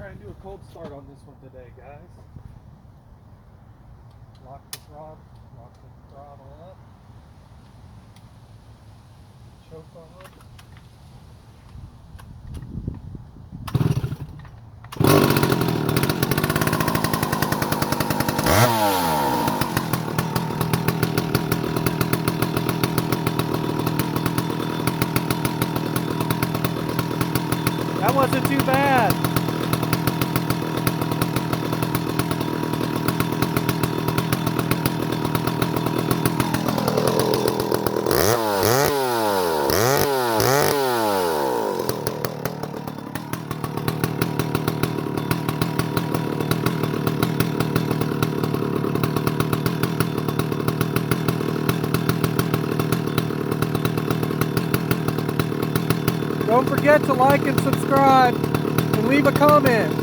try and do a cold start on this one today, guys. Lock the throttle up. Choke on. That wasn't too bad. Don't forget to like and subscribe and leave a comment.